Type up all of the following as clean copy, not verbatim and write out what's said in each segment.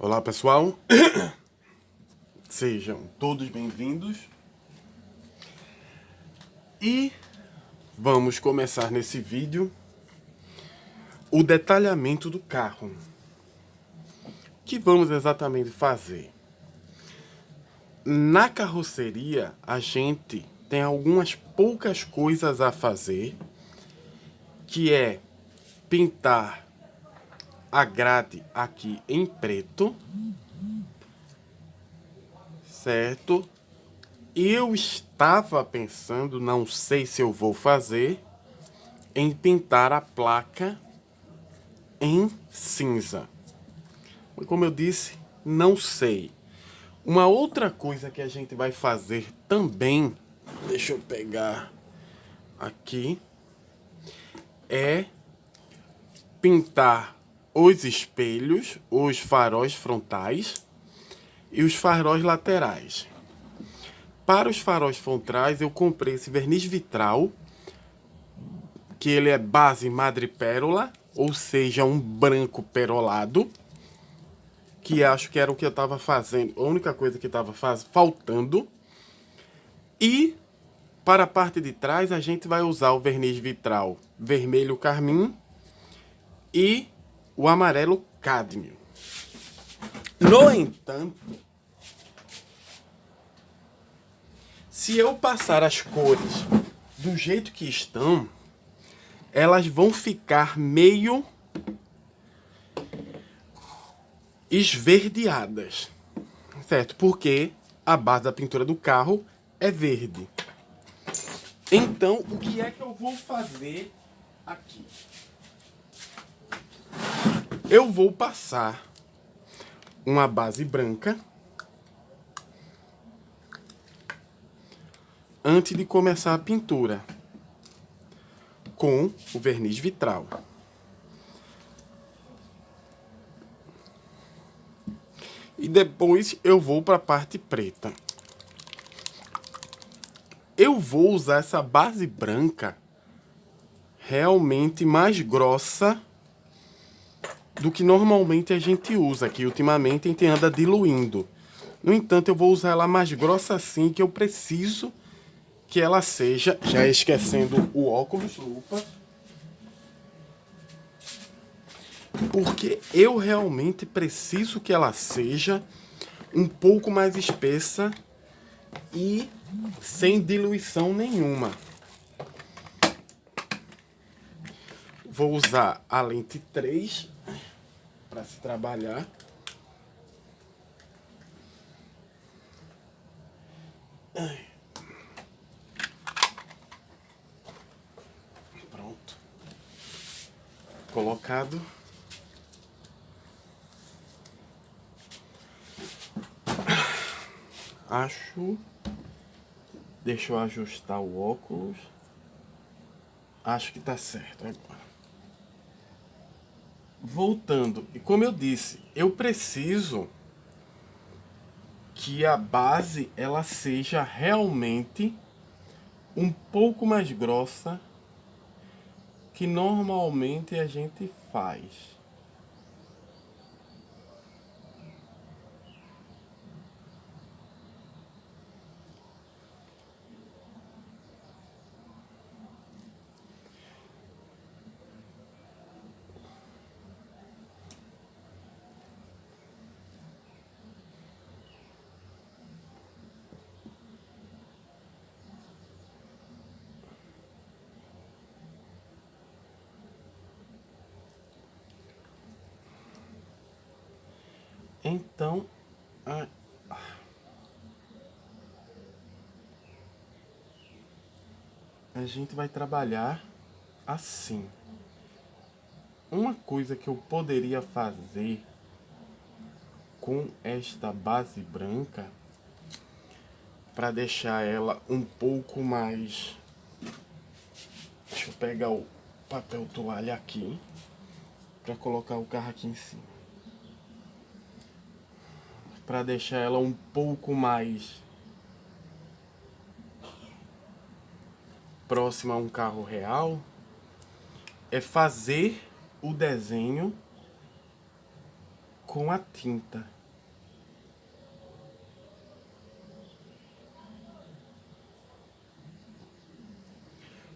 Olá pessoal, sejam todos bem-vindos e vamos começar nesse vídeo o detalhamento do carro. O que vamos exatamente fazer? Na carroceria a gente tem algumas poucas coisas a fazer, que é pintar a grade aqui em preto, certo? Eu estava pensando, não sei se eu vou fazer, em pintar a placa em cinza. Mas como eu disse, não sei. Uma outra coisa que a gente vai fazer também, deixa eu pegar aqui, é pintar os espelhos, os faróis frontais e os faróis laterais. Para os faróis frontais eu comprei esse verniz vitral, que ele é base madrepérola, ou seja, um branco perolado, que acho que era o que eu estava fazendo, a única coisa que estava faltando. E para a parte de trás a gente vai usar o verniz vitral vermelho carmim e o amarelo cádmio. No entanto, se eu passar as cores do jeito que estão, elas vão ficar meio esverdeadas, certo? Porque a base da pintura do carro é verde. Então, o que é que eu vou fazer aqui? Eu vou passar uma base branca antes de começar a pintura com o verniz vitral. E depois eu vou para a parte preta. Eu vou usar essa base branca realmente mais grossa do que normalmente a gente usa, que ultimamente a gente anda diluindo. No entanto, eu vou usar ela mais grossa assim, que eu preciso que ela seja, já esquecendo o óculos lupa, porque eu realmente preciso que ela seja um pouco mais espessa e sem diluição nenhuma. Vou usar a lente 3 para se trabalhar. Pronto. Colocado. Acho... Deixa eu ajustar o óculos. Acho que tá certo agora. Voltando, e como eu disse, eu preciso que a base ela seja realmente um pouco mais grossa que normalmente a gente faz. Então, a gente vai trabalhar assim. Uma coisa que eu poderia fazer com esta base branca, para deixar ela um pouco mais... Deixa eu pegar o papel toalha aqui, para colocar o carro aqui em cima. Para deixar ela um pouco mais próxima a um carro real, é fazer o desenho com a tinta.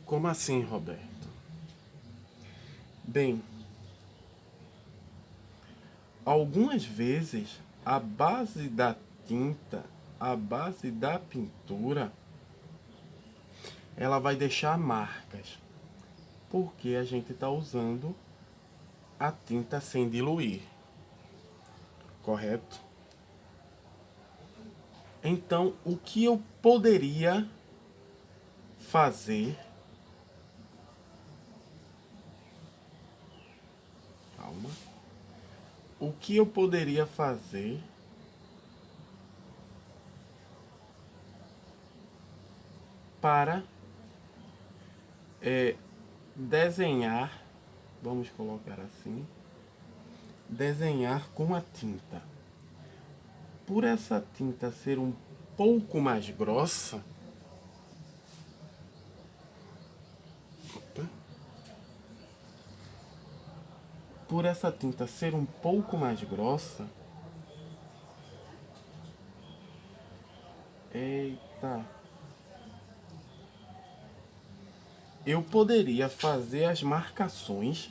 Como assim, Roberto? Bem, algumas vezes a base da tinta, a base da pintura, ela vai deixar marcas, porque a gente está usando a tinta sem diluir, correto? Então, o que eu poderia fazer? Calma. O que eu poderia fazer para desenhar, vamos colocar assim, desenhar com a tinta. Por essa tinta ser um pouco mais grossa, por essa tinta ser um pouco mais grossa, eita, eu poderia fazer as marcações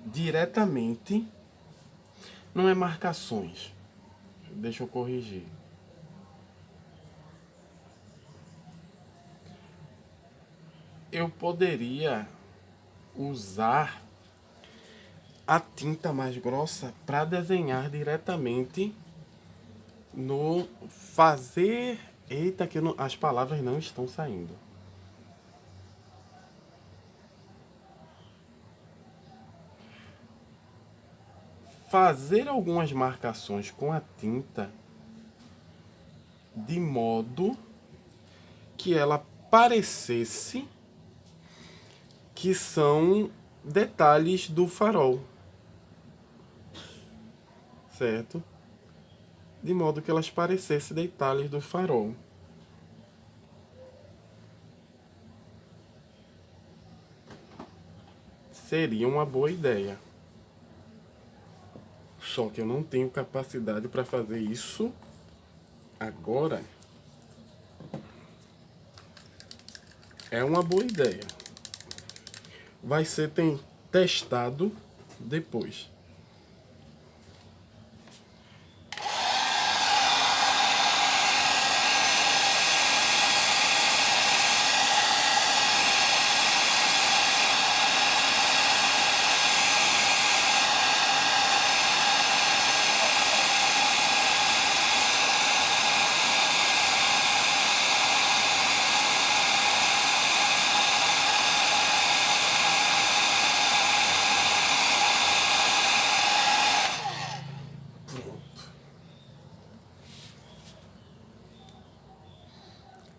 diretamente. Não é marcações, deixa eu corrigir. Eu poderia usar a tinta mais grossa para desenhar diretamente no fazer. Eita, que as palavras não estão saindo. Fazer algumas marcações com a tinta de modo que ela parecesse que são detalhes do farol, certo? De modo que elas parecessem detalhes do farol. Seria uma boa ideia. Só que eu não tenho capacidade para fazer isso agora. É uma boa ideia. Vai ser testado depois.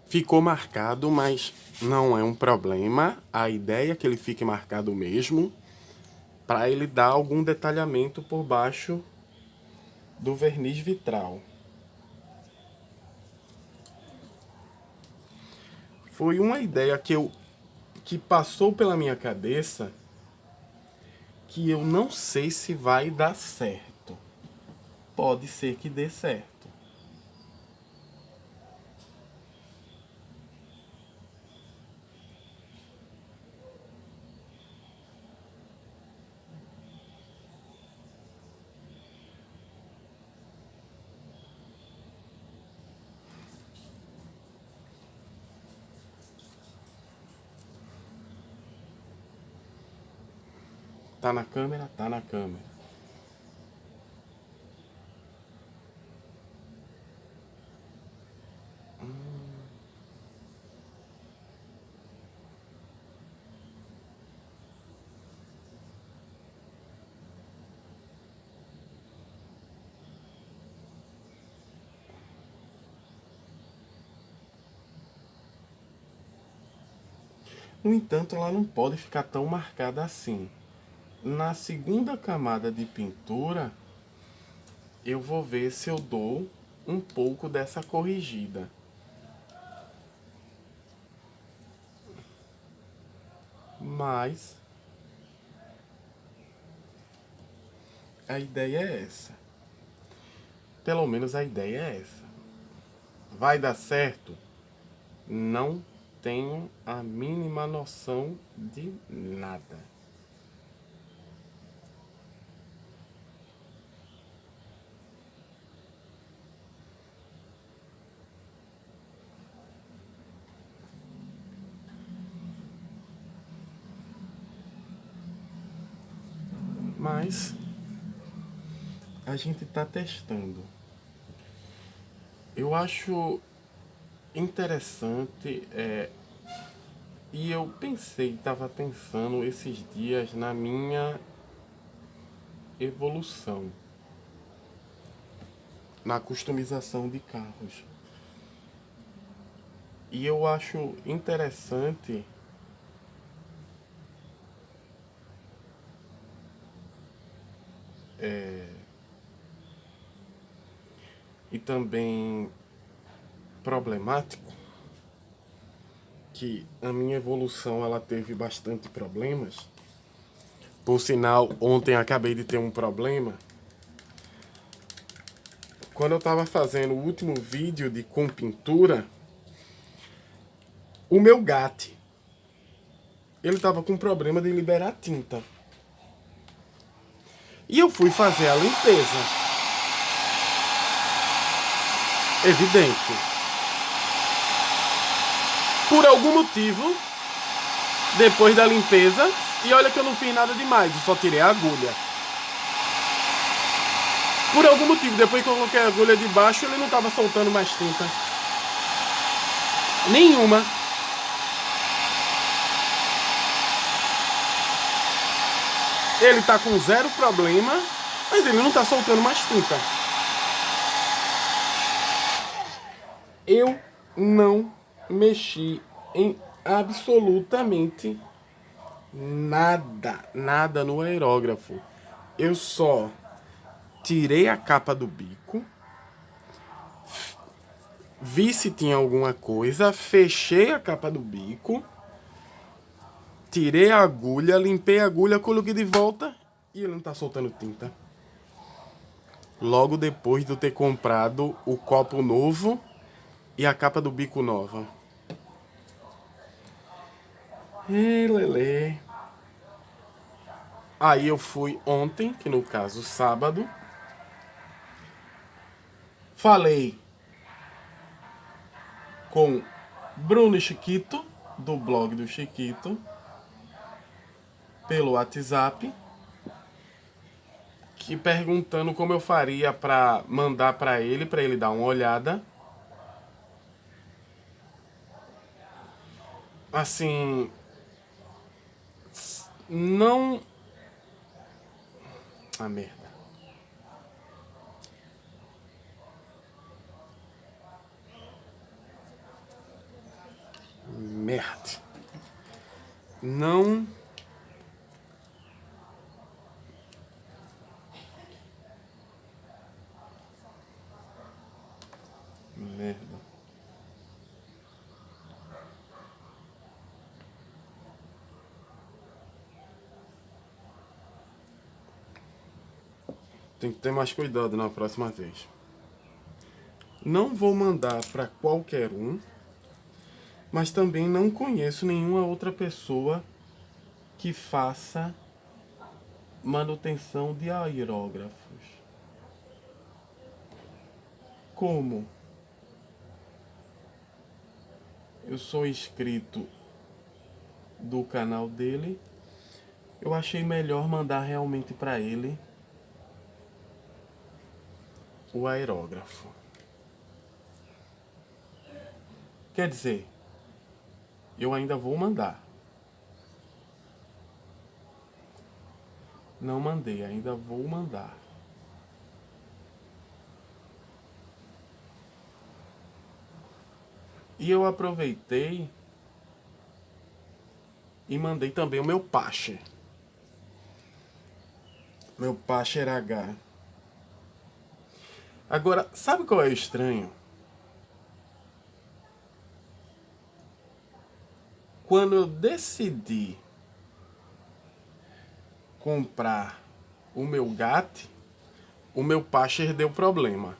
Ficou marcado, mas não é um problema. A ideia é que ele fique marcado mesmo, para ele dar algum detalhamento por baixo do verniz vitral. Foi uma ideia que passou pela minha cabeça, que eu não sei se vai dar certo. Pode ser que dê certo. Tá na câmera? Tá na câmera. No entanto, ela não pode ficar tão marcada assim. Na segunda camada de pintura, eu vou ver se eu dou um pouco dessa corrigida. Mas a ideia é essa. Pelo menos a ideia é essa. Vai dar certo? Não tenho a mínima noção de nada. Mas a gente está testando. Eu acho interessante, e eu estava pensando esses dias na minha evolução na customização de carros. E eu acho interessante e também problemático que a minha evolução ela teve bastante problemas. Por sinal, ontem acabei de ter um problema. Quando eu estava fazendo o último vídeo com pintura, o meu gato, ele estava com problema de liberar tinta. E eu fui fazer a limpeza. Evidente. Por algum motivo, depois da limpeza, e olha que eu não fiz nada demais, eu só tirei a agulha. Por algum motivo, depois que eu coloquei a agulha de baixo, ele não estava soltando mais tinta. Nenhuma. Ele tá com zero problema, mas ele não tá soltando mais tinta. Eu não mexi em absolutamente nada no aerógrafo. Eu só tirei a capa do bico, vi se tinha alguma coisa, fechei a capa do bico, tirei a agulha, limpei a agulha, coloquei de volta e ele não tá soltando tinta. Logo depois de eu ter comprado o copo novo e a capa do bico nova. Ei, lelê. Aí eu fui ontem, que no caso sábado. Falei com Bruno Chiquito, do blog do Chiquito, pelo WhatsApp, que perguntando como eu faria para mandar para ele dar uma olhada. Assim, não... Ah, merda. Merda. Não... Merda. Tem que ter mais cuidado na próxima vez. Não vou mandar para qualquer um, mas também não conheço nenhuma outra pessoa que faça manutenção de aerógrafos. Como eu sou inscrito do canal dele, eu achei melhor mandar realmente para ele o aerógrafo. Quer dizer, eu ainda vou mandar. Não mandei, ainda vou mandar. E eu aproveitei e mandei também o meu Pacher. Meu Pacher H. Agora, sabe qual é o estranho? Quando eu decidi comprar o meu gato, o meu Pascher deu problema.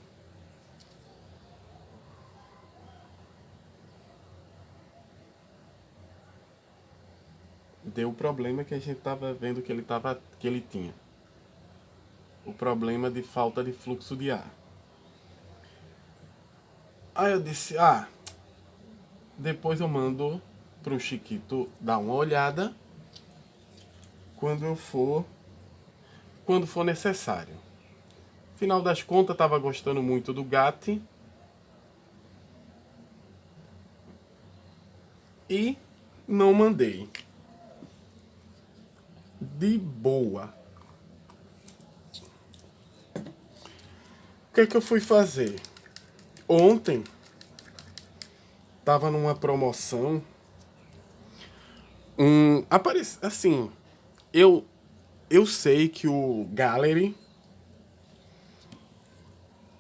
Deu o problema que a gente tava vendo que ele tinha. O problema de falta de fluxo de ar. Aí eu disse, depois eu mando pro Chiquito dar uma olhada quando for necessário. Final das contas, tava gostando muito do GAT. E não mandei. De boa. O que é que eu fui fazer? Ontem tava numa promoção. Assim, eu sei que o Gallery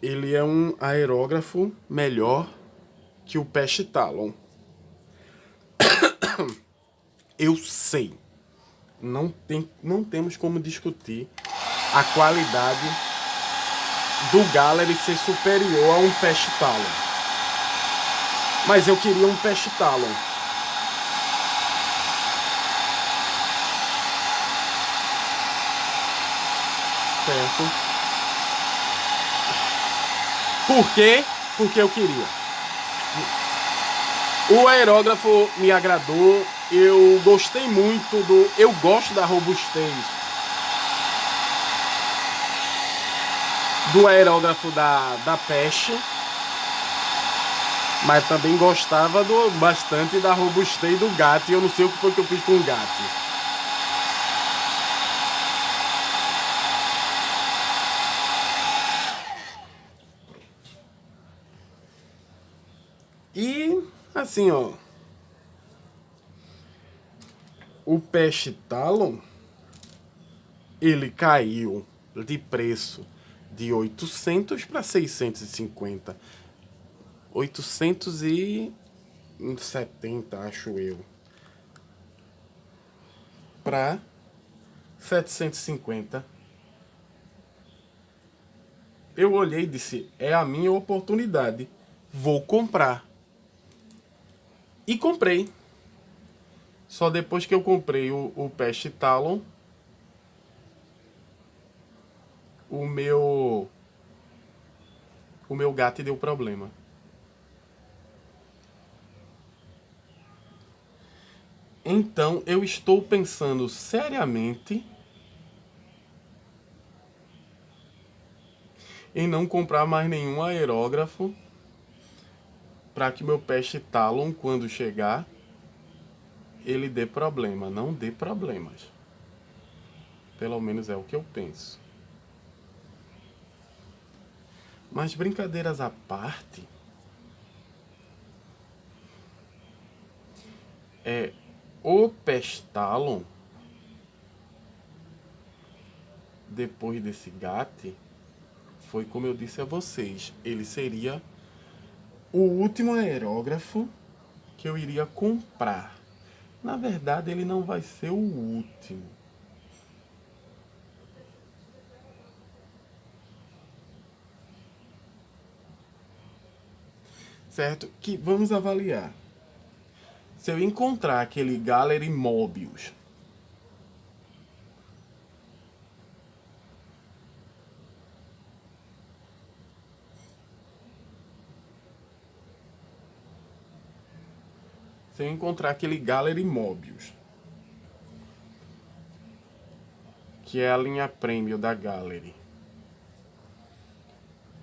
ele é um aerógrafo melhor que o Pest Talon. Eu sei. Não temos como discutir a qualidade do Gallery ser superior a um Pest Talon. Mas eu queria um Pest Talon. Certo? Por quê? Porque eu queria. O aerógrafo me agradou. Eu gostei muito eu gosto da robustez do aerógrafo da Pest. Mas também gostava bastante da robustez do GAT. Eu não sei o que foi que eu fiz com o GAT. E assim, ó, o Pest Talon ele caiu de preço de 800 para 650. 870, acho eu, para 750. Eu olhei e disse, é a minha oportunidade, vou comprar. E comprei. Só depois que eu comprei o Pest Talon, o meu GAT deu problema. Então eu estou pensando seriamente em não comprar mais nenhum aerógrafo para que meu Pest Talon, quando chegar, ele dê problema, não dê problemas. Pelo menos é o que eu penso. Mas brincadeiras à parte, o Pest Talon, depois desse GAT, foi como eu disse a vocês, ele seria o último aerógrafo que eu iria comprar. Na verdade, ele não vai ser o último. Certo? Que vamos avaliar. Se eu encontrar aquele Gallery Mobius, se eu encontrar aquele Gallery Mobius, que é a linha Premium da Gallery,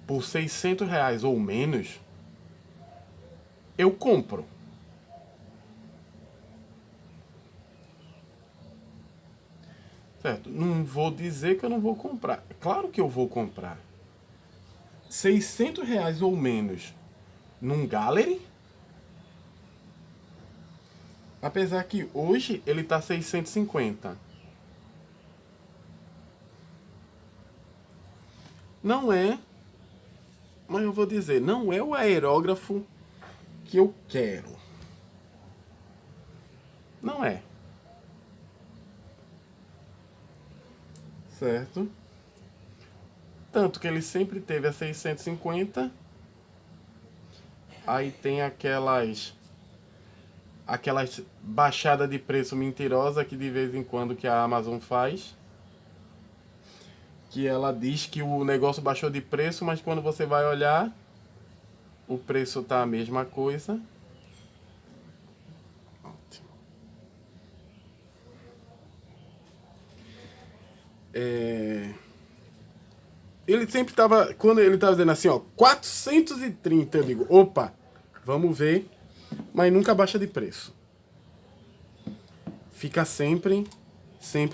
por R$600 ou menos, eu compro. Certo? Não vou dizer que eu não vou comprar. Claro que eu vou comprar. R$600 ou menos num Gallery. Apesar que hoje ele tá 650. Não é, mas eu vou dizer, não é o aerógrafo que eu quero. Não é. Certo? Tanto que ele sempre teve a 650. Aí tem aquelas baixada de preço mentirosa que de vez em quando que a Amazon faz. Que ela diz que o negócio baixou de preço, mas quando você vai olhar, o preço tá a mesma coisa. Ótimo. Ele sempre tava, quando ele tava dizendo assim, ó, 430, eu digo, opa, vamos ver, mas nunca baixa de preço. Fica sempre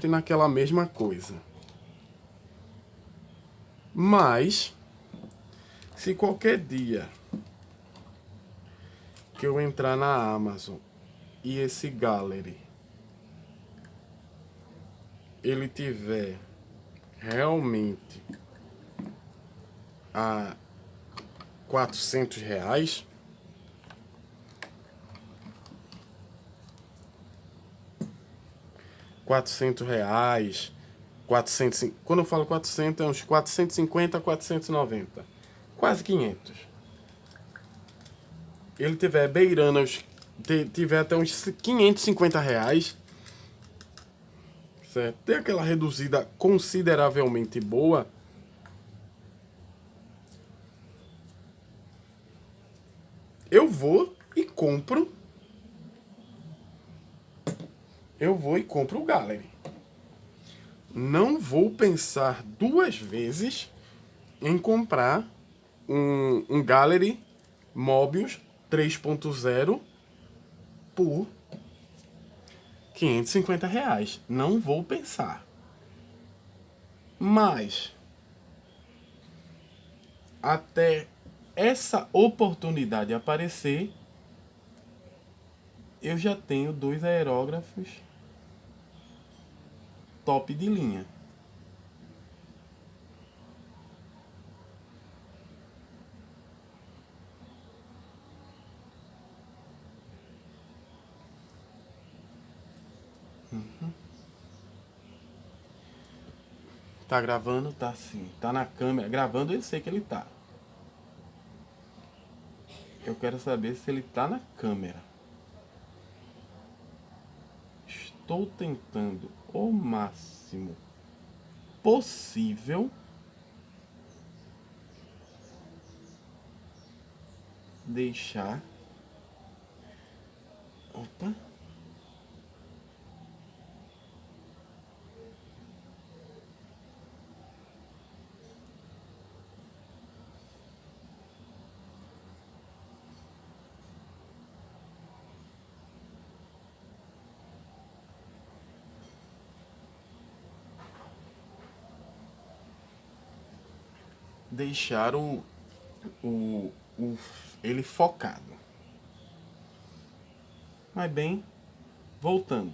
naquela mesma coisa. Mas, se qualquer dia que eu entrar na Amazon e esse Gallery ele tiver realmente a R$ 400, R$ 400, 400, quando eu falo 400 é uns 450 a 490, quase 500. Ele tiver beirando tiver até uns R$ 550, certo? Tem aquela reduzida consideravelmente boa. Eu vou e compro o Gallery. Não vou pensar duas vezes em comprar um Gallery Mobius 3.0 por R$ 550. Não vou pensar. Mas até essa oportunidade aparecer, eu já tenho 2 aerógrafos top de linha. Tá gravando? Tá sim. Tá na câmera. Gravando eu sei que ele tá. Eu quero saber se ele tá na câmera. Estou tentando o máximo possível deixar. Opa. Deixar ele focado. Mas bem, voltando.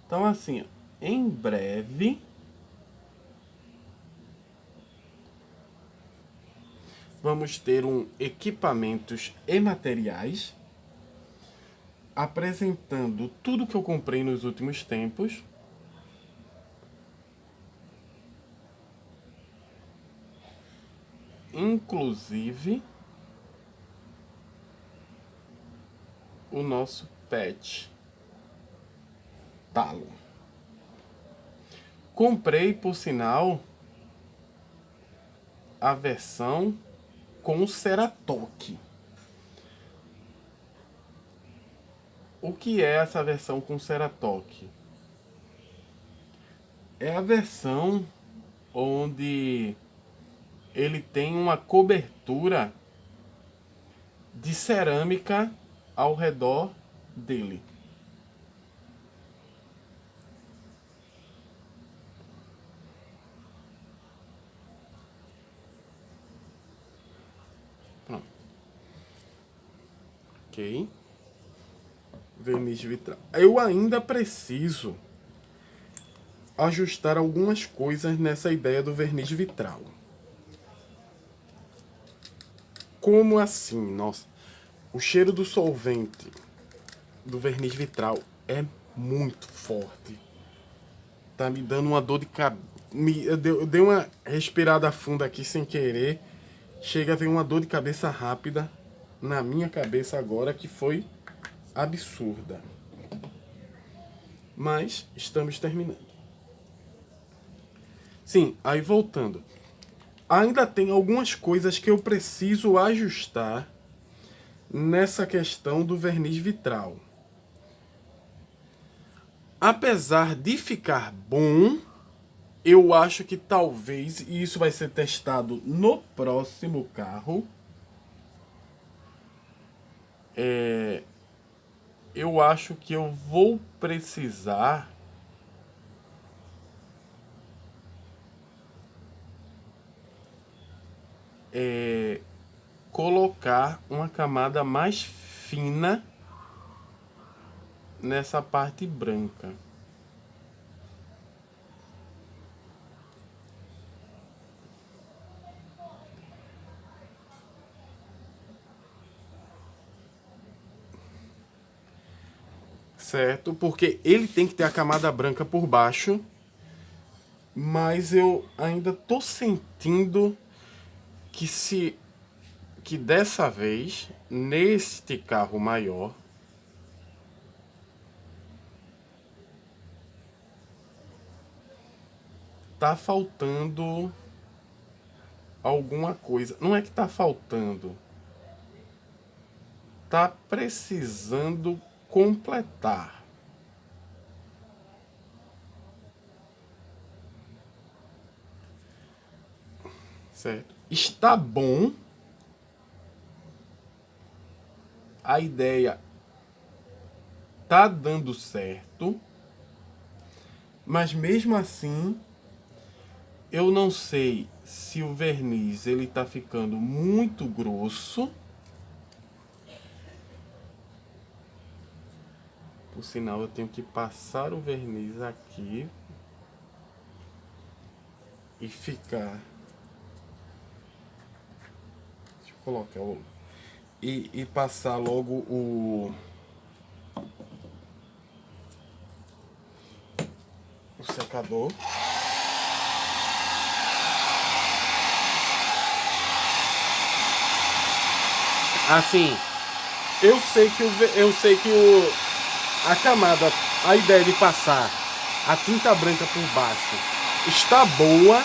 Então assim, ó, em breve vamos ter um equipamentos e materiais apresentando tudo que eu comprei nos últimos tempos. Inclusive o nosso pet Talo. Comprei, por sinal, a versão com Ceratoque. O que é essa versão com Ceratoque? É a versão onde ele tem uma cobertura de cerâmica ao redor dele. Pronto. Ok. Verniz vitral. Eu ainda preciso ajustar algumas coisas nessa ideia do verniz vitral. Como assim? Nossa, o cheiro do solvente do verniz vitral é muito forte. Tá me dando uma dor de cabeça. Eu dei uma respirada funda aqui sem querer. Chega a ter uma dor de cabeça rápida na minha cabeça agora que foi absurda. Mas estamos terminando. Sim, aí voltando. Ainda tem algumas coisas que eu preciso ajustar nessa questão do verniz vitral. Apesar de ficar bom, eu acho que talvez, e isso vai ser testado no próximo carro, eu acho que eu vou precisar colocar uma camada mais fina nessa parte branca. Certo? Porque ele tem que ter a camada branca por baixo, mas eu ainda tô sentindo que dessa vez, neste carro maior, tá faltando alguma coisa. Não é que tá faltando, tá precisando completar. Certo? Está bom. A ideia tá dando certo. Mas mesmo assim, eu não sei se o verniz ele tá ficando muito grosso. Por sinal, eu tenho que passar o verniz aqui e ficar. Deixa eu colocar o. E passar logo o secador. Assim, eu sei que a camada, a ideia de passar a tinta branca por baixo está boa,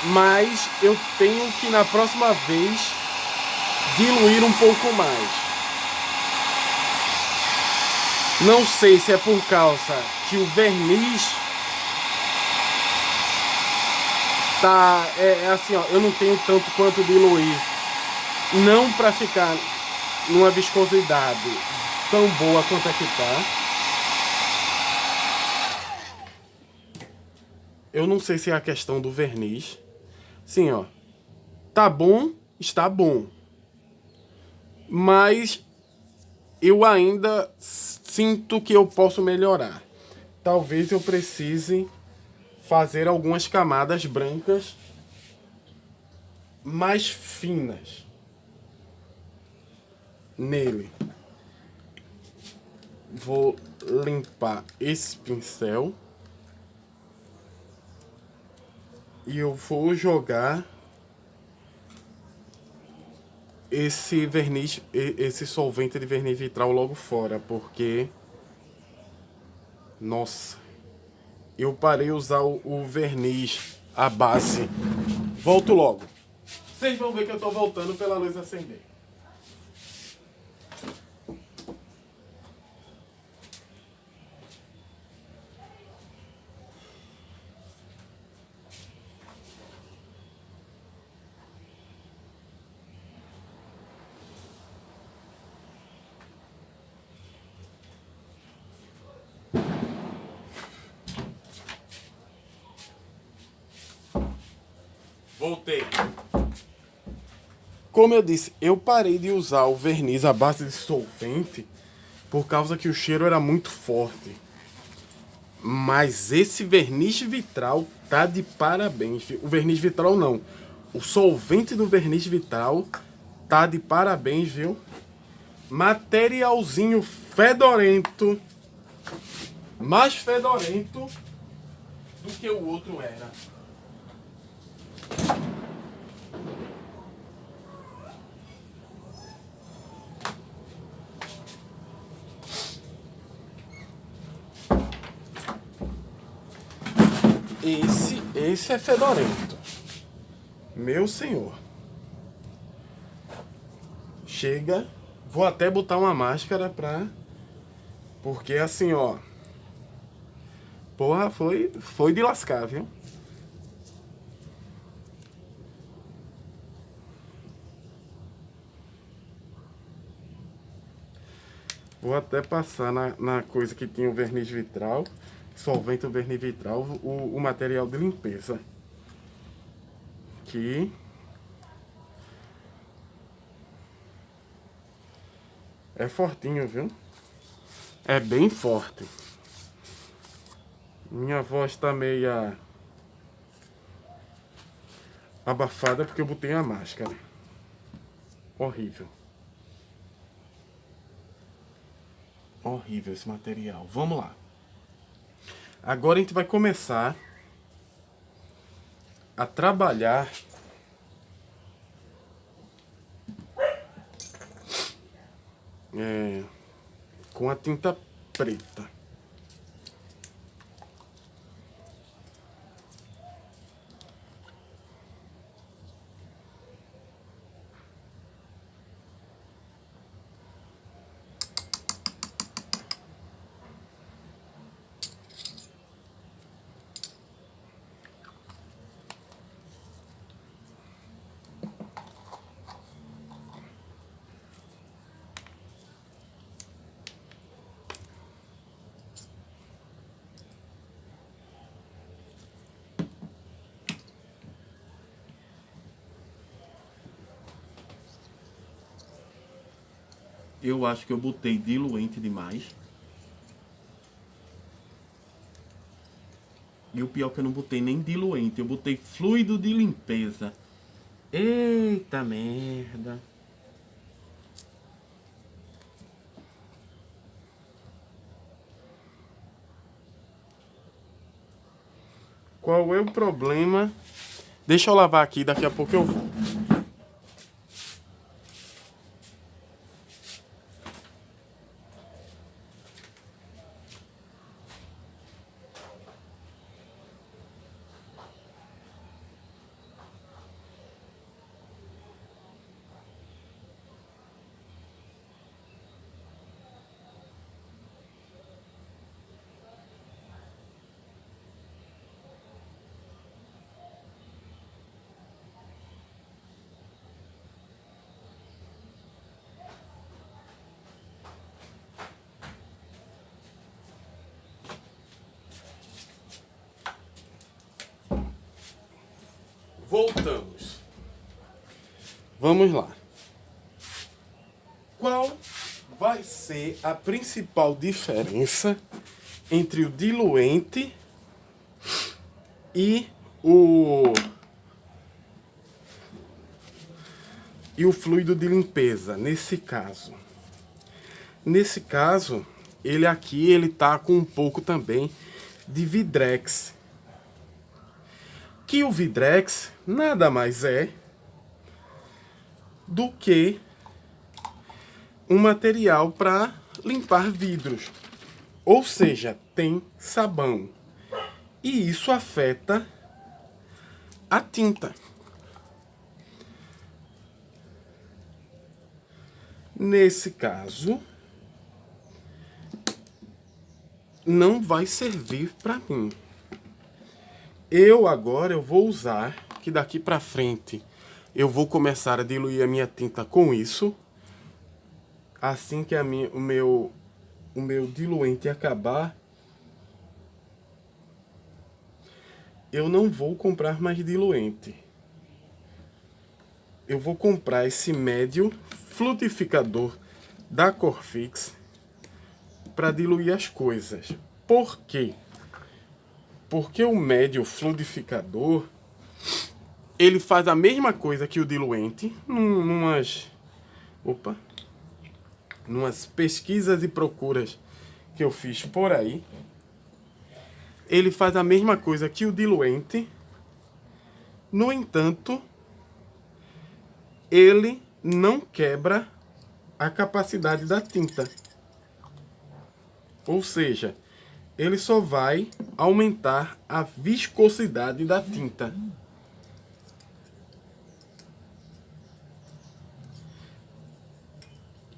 mas eu tenho que na próxima vez diluir um pouco mais. Não sei se é por causa que o verniz tá assim, ó, eu não tenho tanto quanto diluir, não para ficar numa viscosidade tão boa quanto a que tá. Eu não sei se é a questão do verniz. Sim, ó. Tá bom, está bom. Mas eu ainda sinto que eu posso melhorar. Talvez eu precise fazer algumas camadas brancas mais finas nele. Vou limpar esse pincel e eu vou jogar esse verniz, esse solvente de verniz vitral logo fora, porque nossa, eu parei de usar o verniz à base. Volto logo. Vocês vão ver que eu tô voltando pela luz acender. Voltei. Como eu disse, eu parei de usar o verniz à base de solvente por causa que o cheiro era muito forte. Mas esse verniz vitral tá de parabéns. O verniz vitral não. O solvente do verniz vitral tá de parabéns, viu? Materialzinho fedorento. Mais fedorento do que o outro era. Esse é fedorento. Meu senhor. Chega. Vou até botar uma máscara pra... Porque assim, ó. Porra, foi de lascar, viu? Vou até passar na coisa que tinha o verniz vitral. Solvente o verniz vitral, o material de limpeza. Que é fortinho, viu? É bem forte. Minha voz tá meia abafada porque eu botei a máscara. Horrível. Horrível esse material. Vamos lá. Agora a gente vai começar a trabalhar com a tinta preta. Eu acho que eu botei diluente demais. E o pior é que eu não botei nem diluente, eu botei fluido de limpeza. Eita merda. Qual é o problema? Deixa eu lavar aqui, daqui a pouco eu vou. Voltamos. Vamos lá. Qual vai ser a principal diferença entre o diluente e o fluido de limpeza nesse caso? Nesse caso, ele tá com um pouco também de Vidrex. Que o Vidrex nada mais é do que um material para limpar vidros. Ou seja, tem sabão. E isso afeta a tinta. Nesse caso, não vai servir para mim. Agora eu vou usar, que daqui para frente eu vou começar a diluir a minha tinta com isso. Assim que o meu diluente acabar, eu não vou comprar mais diluente. Eu vou comprar esse médio fluidificador da Corfix para diluir as coisas. Por quê? Porque o médio fluidificador, ele faz a mesma coisa que o diluente numas pesquisas e procuras que eu fiz por aí. Ele faz a mesma coisa que o diluente. No entanto, ele não quebra a capacidade da tinta. Ou seja, ele só vai aumentar a viscosidade da tinta.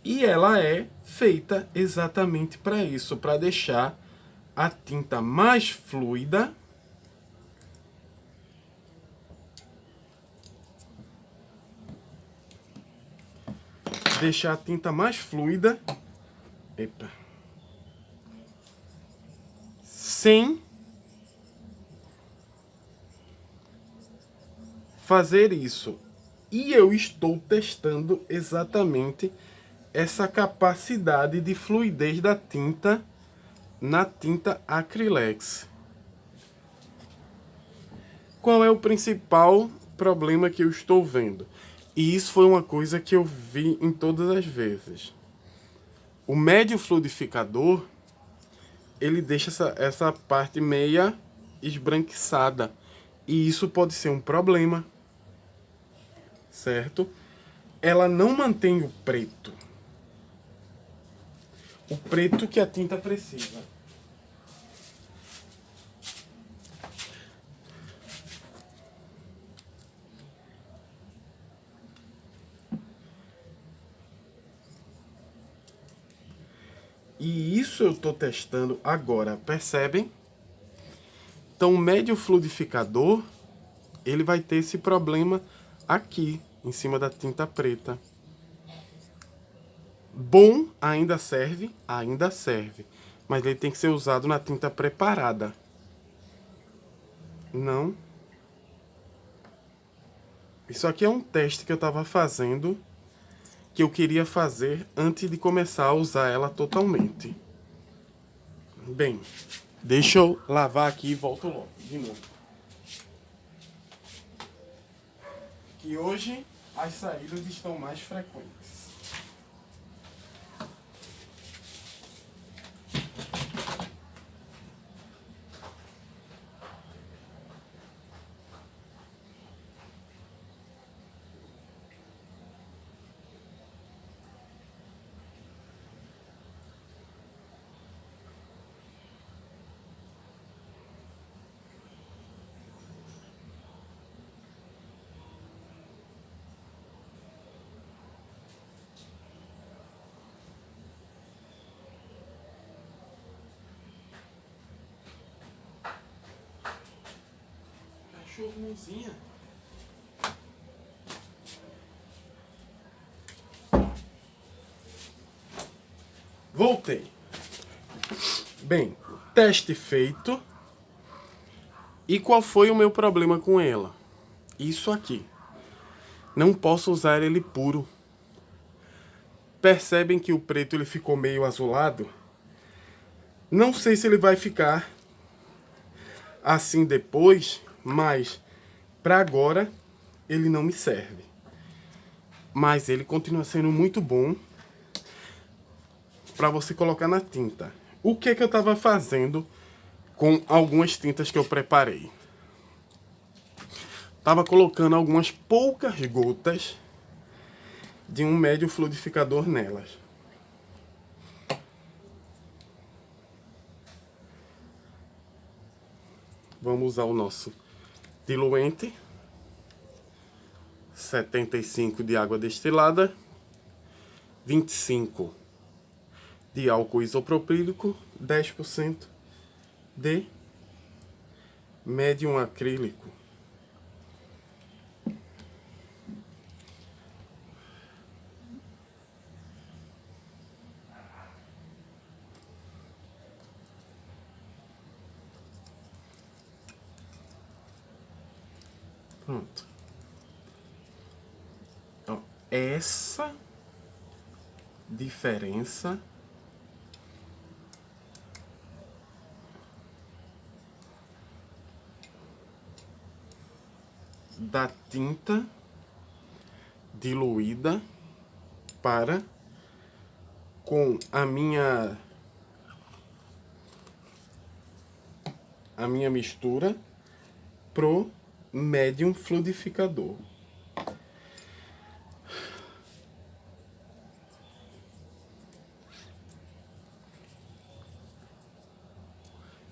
E ela é feita exatamente para isso, para deixar a tinta mais fluida epa, sem fazer isso. E eu estou testando exatamente essa capacidade de fluidez da tinta na tinta Acrylex. Qual é o principal problema que eu estou vendo? E isso foi uma coisa que eu vi em todas as vezes. O médio fluidificador, ele deixa essa parte meia esbranquiçada. E isso pode ser um problema, certo? Ela não mantém o preto. O preto que a tinta precisa. E isso eu estou testando agora, percebem? Então o médio fluidificador, ele vai ter esse problema aqui, em cima da tinta preta. Bom, ainda serve, mas ele tem que ser usado na tinta preparada. Não. Isso aqui é um teste que eu estava fazendo, que eu queria fazer antes de começar a usar ela totalmente. Bem, deixa eu lavar aqui e volto logo, de novo. Que hoje as saídas estão mais frequentes. Cachorrozinha. Voltei. Bem, teste feito. E qual foi o meu problema com ela? Isso aqui. Não posso usar ele puro. Percebem que o preto ele ficou meio azulado? Não sei se ele vai ficar assim depois, mas para agora ele não me serve. Mas ele continua sendo muito bom para você colocar na tinta. O que que eu estava fazendo com algumas tintas que eu preparei? Tava colocando algumas poucas gotas de um médio fluidificador nelas. Vamos usar o nosso diluente, 75 de água destilada, 25 de álcool isopropílico, 10% de médium acrílico. Pronto. Ó, essa diferença da tinta diluída para com a minha a minha mistura pro Medium Fluidificador.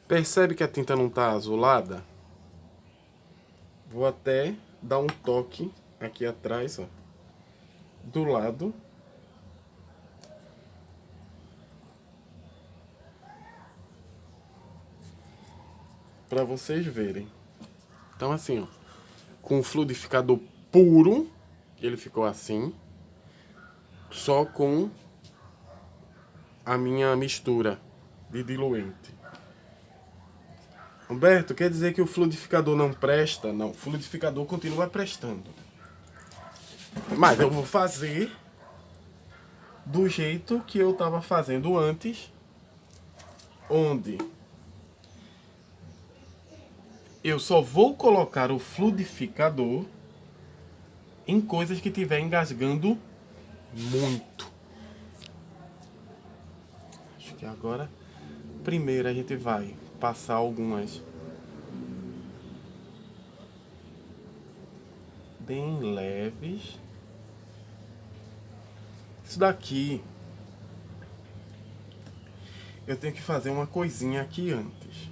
Percebe que a tinta não está azulada? Vou até dar um toque aqui atrás, ó, do lado. Para vocês verem. Então assim, ó, com o fluidificador puro, ele ficou assim, só com a minha mistura de diluente. Humberto, quer dizer que o fluidificador não presta? Não, o fluidificador continua prestando. Mas eu vou fazer do jeito que eu estava fazendo antes, onde eu só vou colocar o fluidificador em coisas que estiver engasgando muito. Acho que agora, primeiro a gente vai passar algumas bem leves. Isso daqui eu tenho que fazer uma coisinha aqui antes,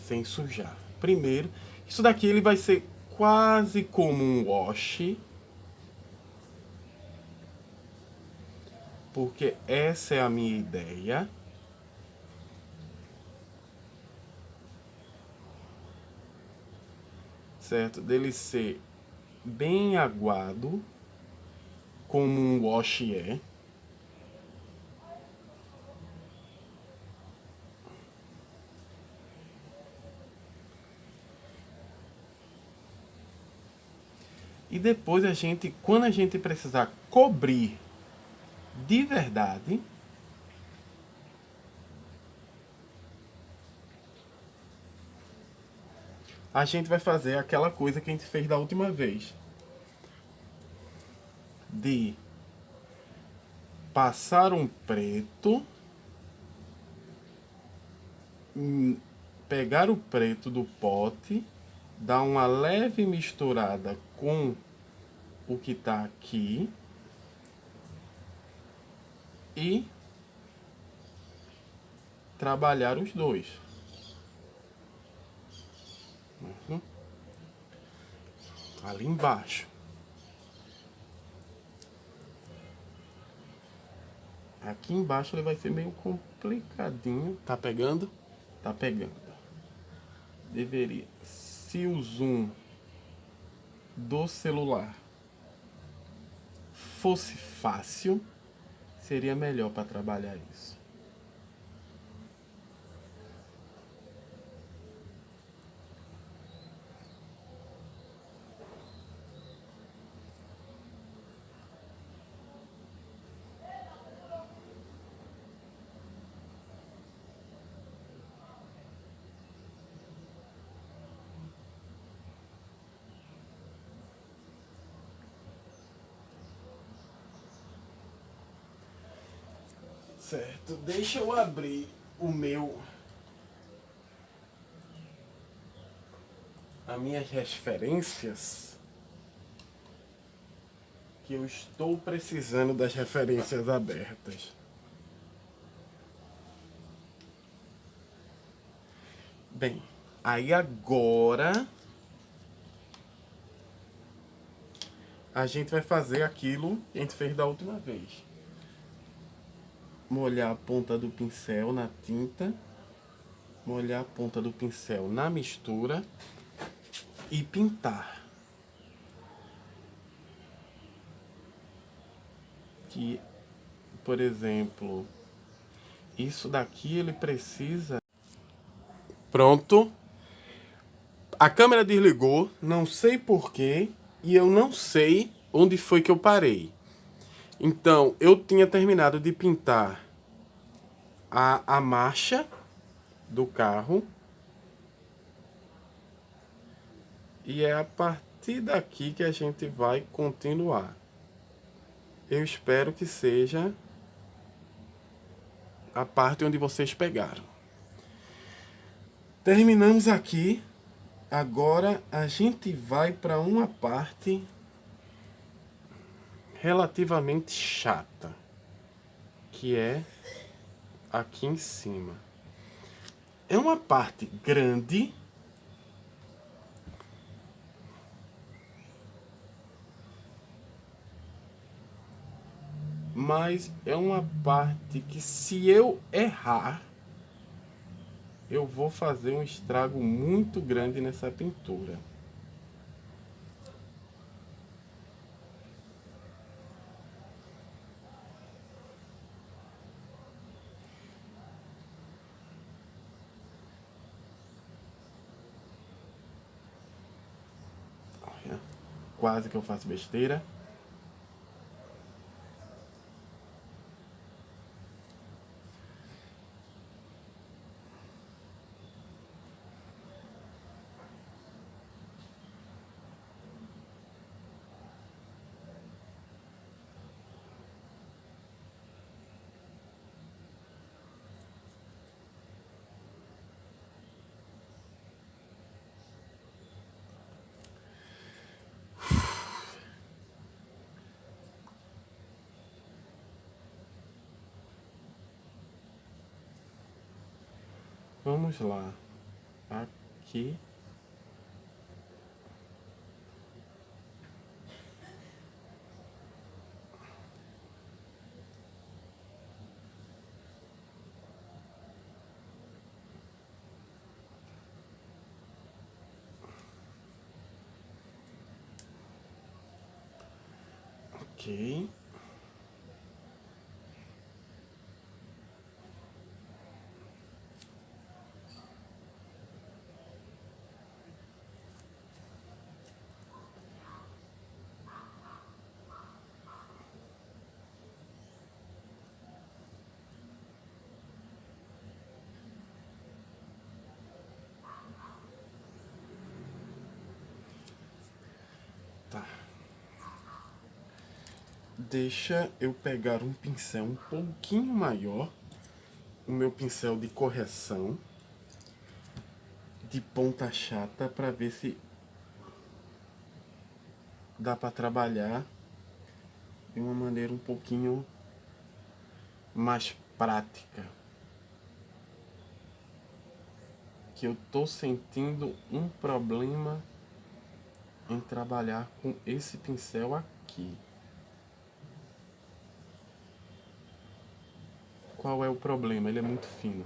sem sujar. Primeiro, isso daqui ele vai ser quase como um wash, porque essa é a minha ideia. Certo? Dele ser bem aguado, como um wash é. E depois a gente, quando a gente precisar cobrir de verdade, a gente vai fazer aquela coisa que a gente fez da última vez. De passar um preto, pegar o preto do pote, dar uma leve misturada com o que está aqui e trabalhar os dois. Ali embaixo. Aqui embaixo ele vai ser meio complicadinho. Tá pegando? Tá pegando. Deveria. Se o zoom do celular fosse fácil, seria melhor para trabalhar isso. Certo, deixa eu abrir as minhas referências, que eu estou precisando das referências abertas. Bem, aí agora a gente vai fazer aquilo que a gente fez da última vez. Molhar a ponta do pincel na tinta, molhar a ponta do pincel na mistura e pintar. Que, por exemplo, isso daqui ele precisa... Pronto. A câmera desligou, não sei porquê, e eu não sei onde foi que eu parei. Então, eu tinha terminado de pintar a marcha do carro. E é a partir daqui que a gente vai continuar. Eu espero que seja a parte onde vocês pegaram. Terminamos aqui. Agora a gente vai para uma parte relativamente chata, que é aqui em cima. É uma parte grande, mas é uma parte que, se eu errar, eu vou fazer um estrago muito grande nessa pintura. Olha, quase que eu faço besteira. Vamos lá. Aqui. Ok. Tá. Deixa eu pegar um pincel um pouquinho maior, o meu pincel de correção, de ponta chata, para ver se dá para trabalhar de uma maneira um pouquinho mais prática. Que eu tô sentindo um problema em trabalhar com esse pincel aqui. Qual é o problema? Ele é muito fino.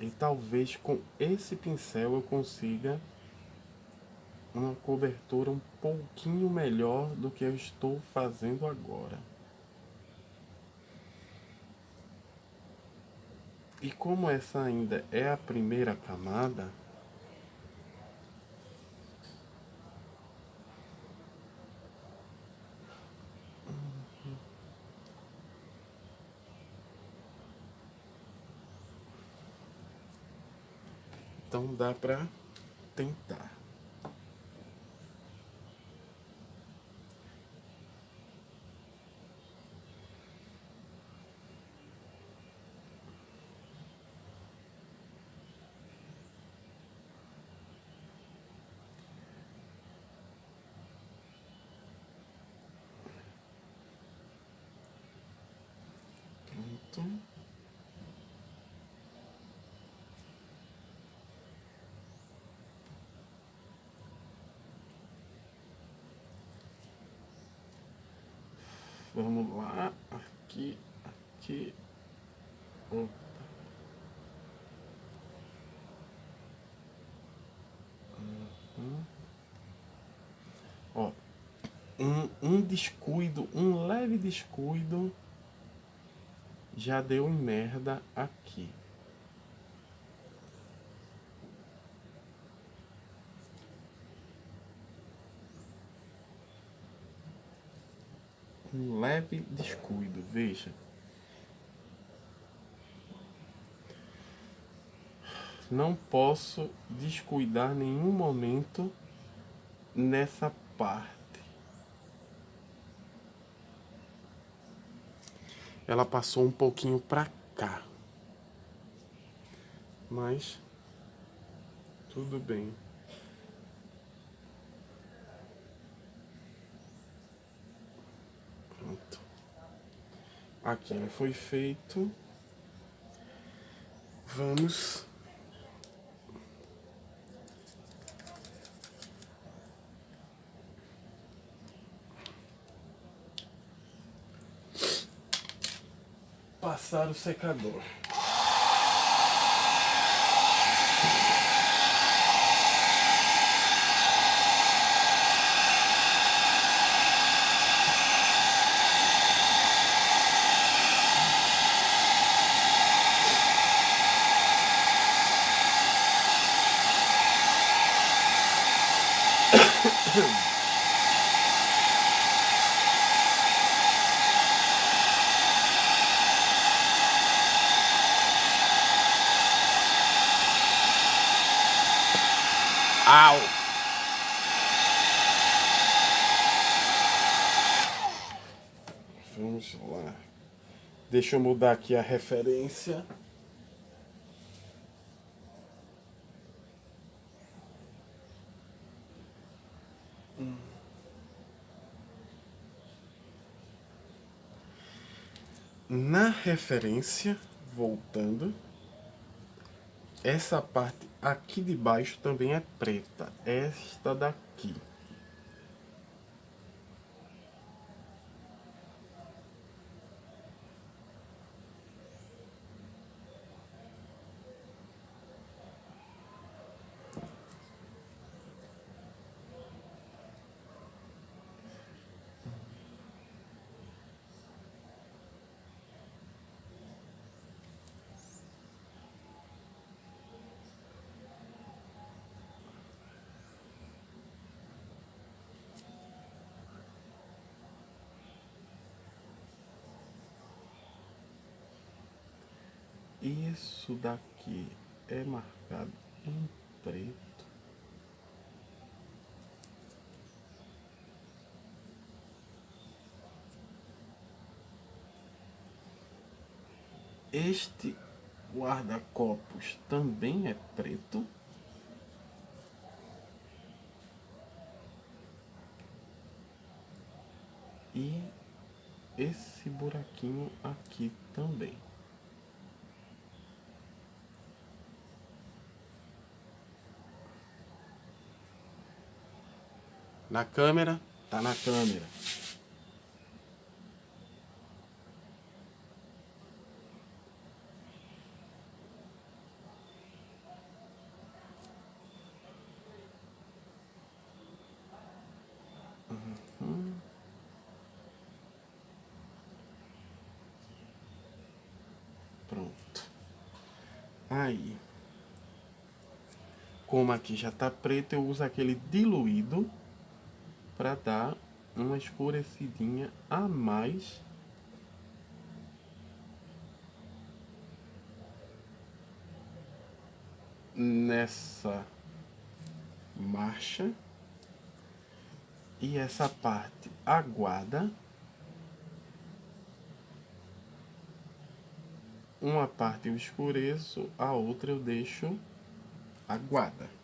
E talvez com esse pincel eu consiga uma cobertura um pouquinho melhor do que eu estou fazendo agora. E como essa ainda é a primeira camada, então dá pra tentar. Pronto. Vamos lá, aqui, aqui. Opa. Ó, um descuido, um leve descuido já deu em merda aqui. Um leve descuido, veja. Não posso descuidar nenhum momento nessa parte. Ela passou um pouquinho pra cá. Mas tudo bem. Pronto. Aqui não foi feito. Vamos passar o secador. Au! Vamos lá. Deixa eu mudar aqui a referência. Na referência, voltando, essa parte aqui de baixo também é preta. Esta daqui. Isso daqui é marcado em preto. Este guarda-copos também é preto. E esse buraquinho aqui também. Na câmera, tá na câmera. Pronto. Aí, como aqui já tá preto, eu uso aquele diluído para dar uma escurecidinha a mais nessa marcha. E essa parte aguada, uma parte eu escureço, a outra eu deixo aguada.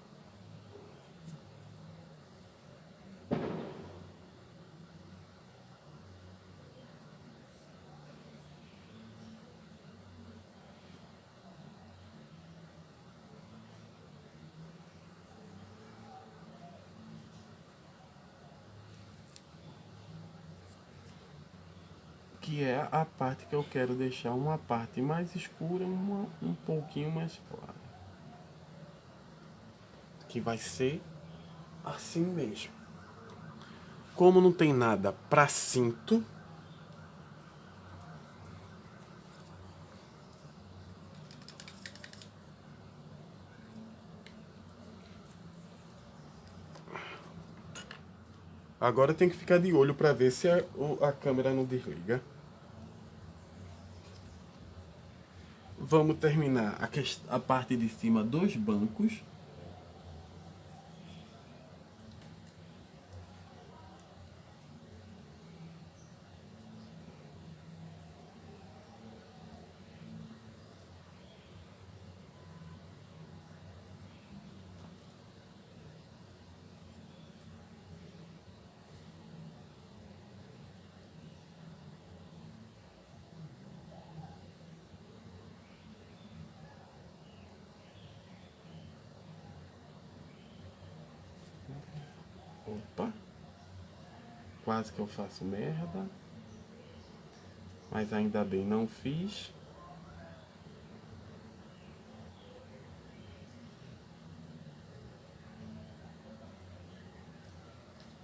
Que é a parte que eu quero deixar uma parte mais escura, um pouquinho mais clara. Que vai ser assim mesmo. Como não tem nada para cinto, agora tem que ficar de olho para ver se a câmera não desliga. vamos terminar a parte de cima dos bancos. Opa, quase que eu faço merda, mas ainda bem não fiz.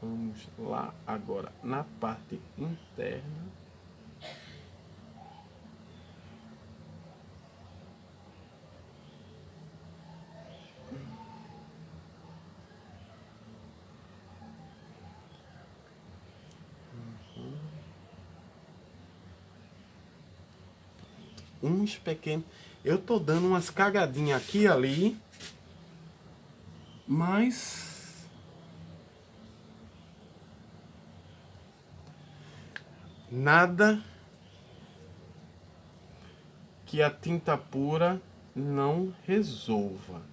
Vamos lá agora na parte interna. Uns pequenos. Eu tô dando umas cagadinhas aqui e ali, mas nada que a tinta pura não resolva.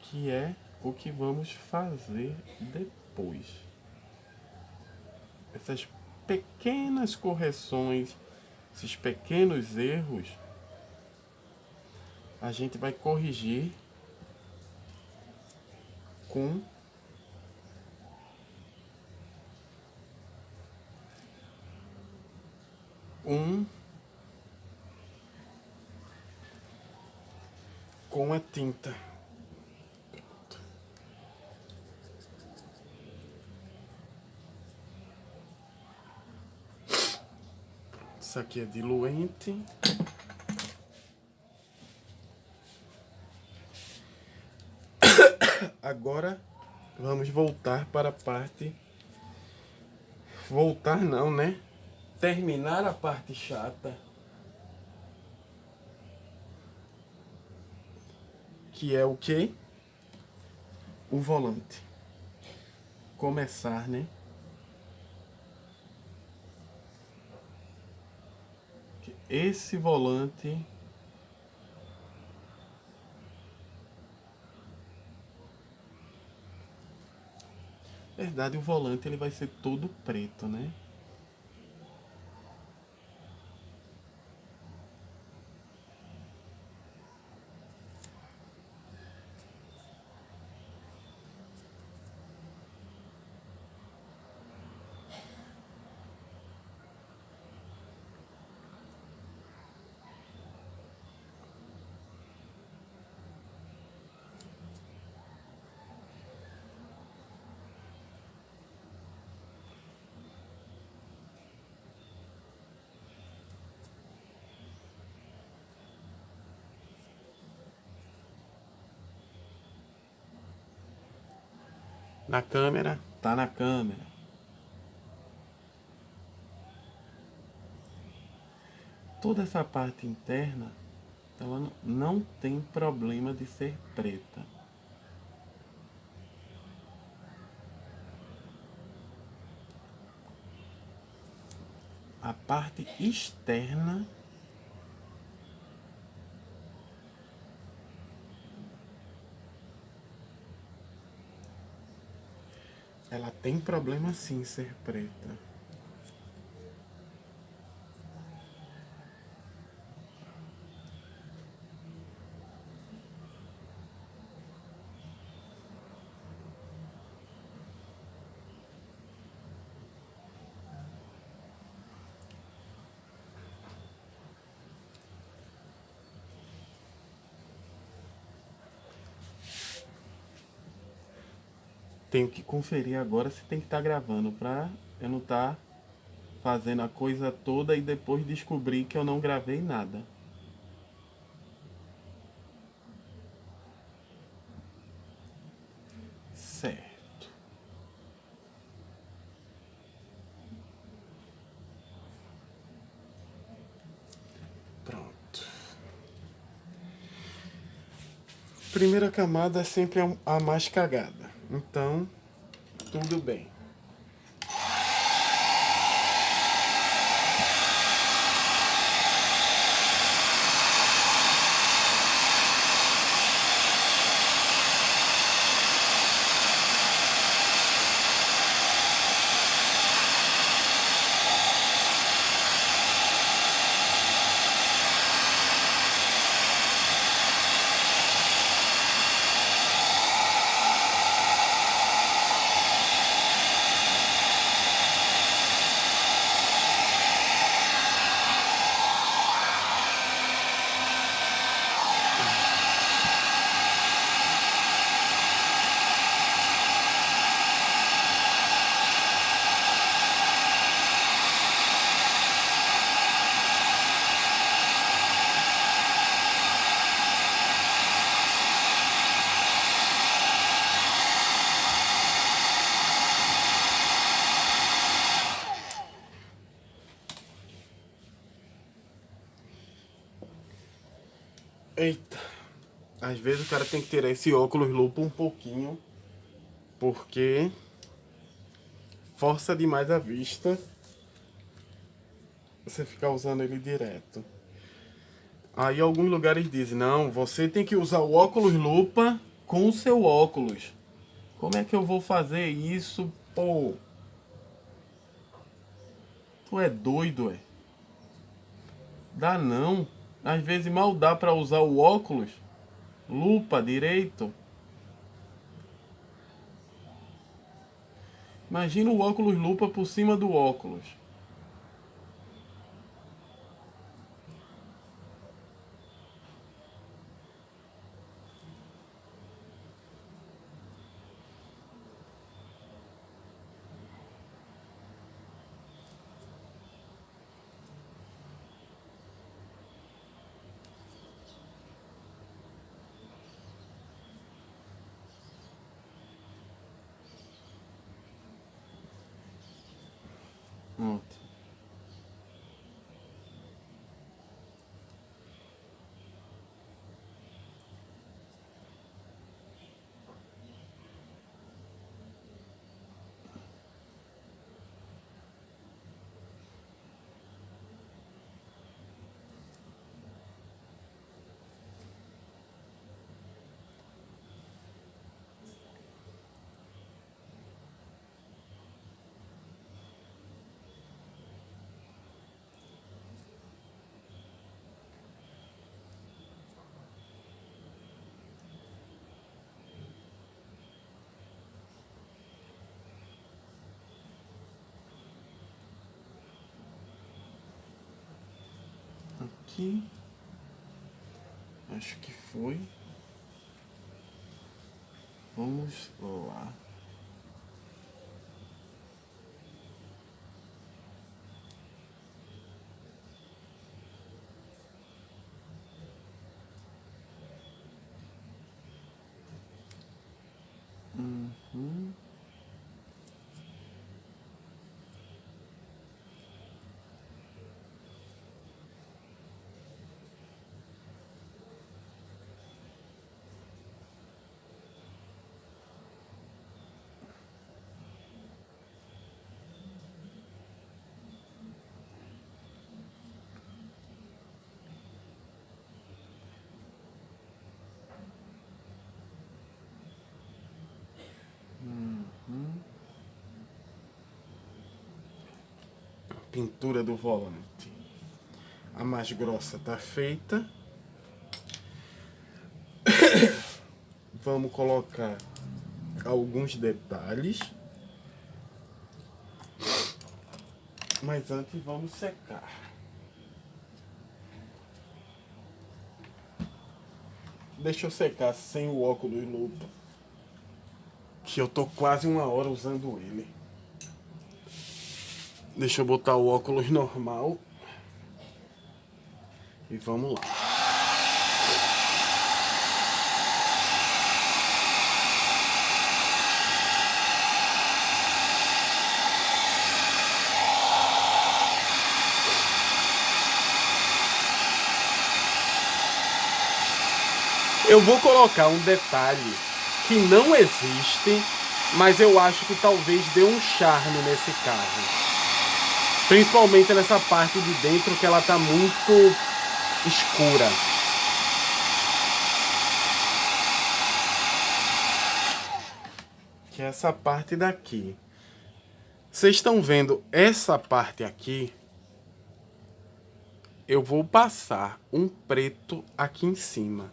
Que é o que vamos fazer depois. Essas pequenas correções, esses pequenos erros, a gente vai corrigir com com a tinta. Isso aqui é diluente. Agora vamos voltar para a parte. Voltar não, né? Terminar a parte chata. Que é o quê? O volante. Começar, né? Esse volante verdade, o volante ele vai ser todo preto, né? Na câmera, tá na câmera. Toda essa parte interna, ela não tem problema de ser preta. A parte externa ela tem problema sim ser preta. tenho que conferir agora se tem que estar gravando pra eu não estar fazendo a coisa toda e depois descobrir que eu não gravei nada. Certo. Pronto. Primeira camada é sempre a mais cagada. Então, tudo bem. Eita, às vezes o cara tem que tirar esse óculos lupa um pouquinho, porque força demais a vista você ficar usando ele direto. Aí alguns lugares dizem, não, você tem que usar o óculos lupa com o seu óculos. Como é que eu vou fazer isso, pô? Tu é doido, é? Dá não. Às vezes mal dá pra usar o óculos lupa direito. Imagina o óculos lupa por cima do óculos. Pronto. Aqui. Acho que foi. Vamos lá. Uhum. Pintura do volante. A mais grossa tá feita. Vamos colocar alguns detalhes. Mas antes vamos secar. Deixa eu secar sem o óculos lupa. Que eu tô quase 1 hora usando ele. Deixa eu botar o óculos normal. E vamos lá. Eu vou colocar um detalhe que não existe, mas eu acho que talvez dê um charme nesse carro. Principalmente nessa parte de dentro que ela tá muito escura. Que é essa parte daqui. Vocês estão vendo essa parte aqui? Eu vou passar um preto aqui em cima.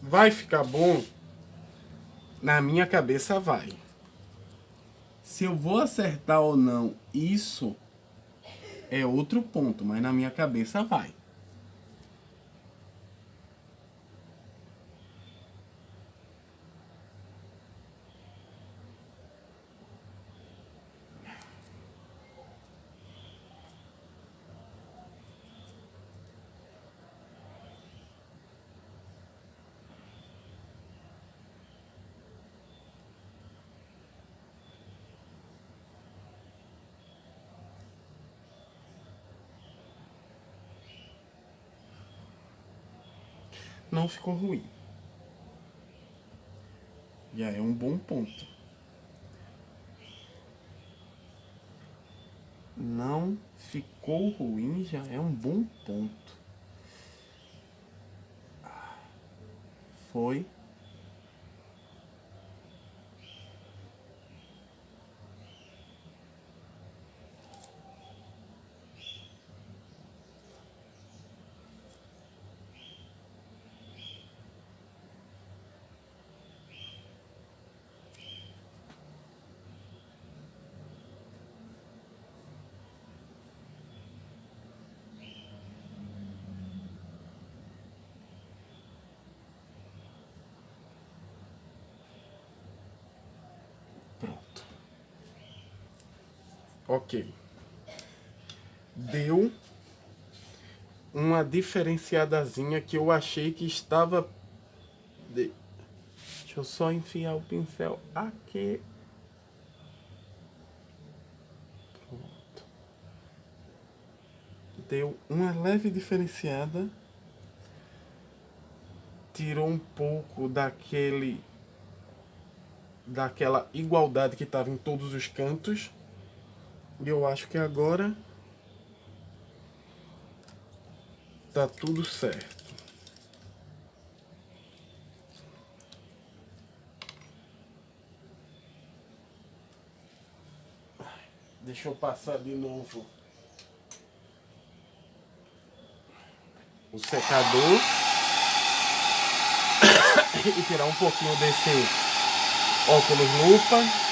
Vai ficar bom? Na minha cabeça vai. Se eu vou acertar ou não, isso é outro ponto, mas na minha cabeça vai. Não ficou ruim. Já é um bom ponto. Não ficou ruim, já é um bom ponto. Foi. Pronto. Ok. Deu uma diferenciadazinha que eu achei que estava... Deixa eu só enfiar o pincel aqui. Pronto. Deu uma leve diferenciada. Tirou um pouco daquela igualdade que estava em todos os cantos. E eu acho que agora tá tudo certo. Deixa eu passar de novo o secador e tirar um pouquinho desse óculos lupa.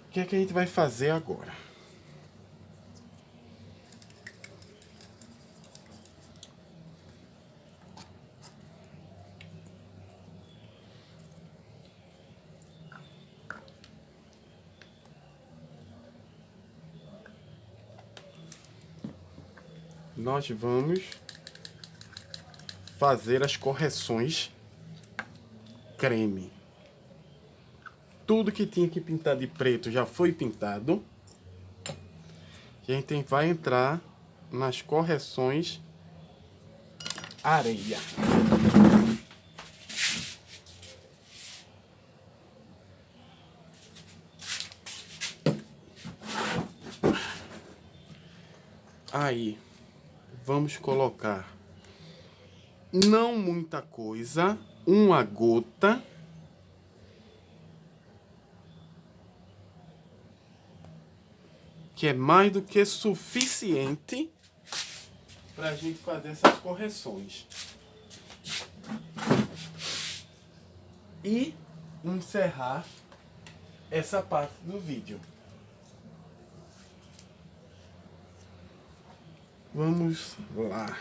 O que é que a gente vai fazer agora? Nós vamos fazer as correções creme. Tudo que tinha que pintar de preto já foi pintado. A gente vai entrar nas correções areia. Aí, vamos colocar não muita coisa, uma gota. Que é mais do que suficiente para a gente fazer essas correções. E encerrar essa parte do vídeo. Vamos lá.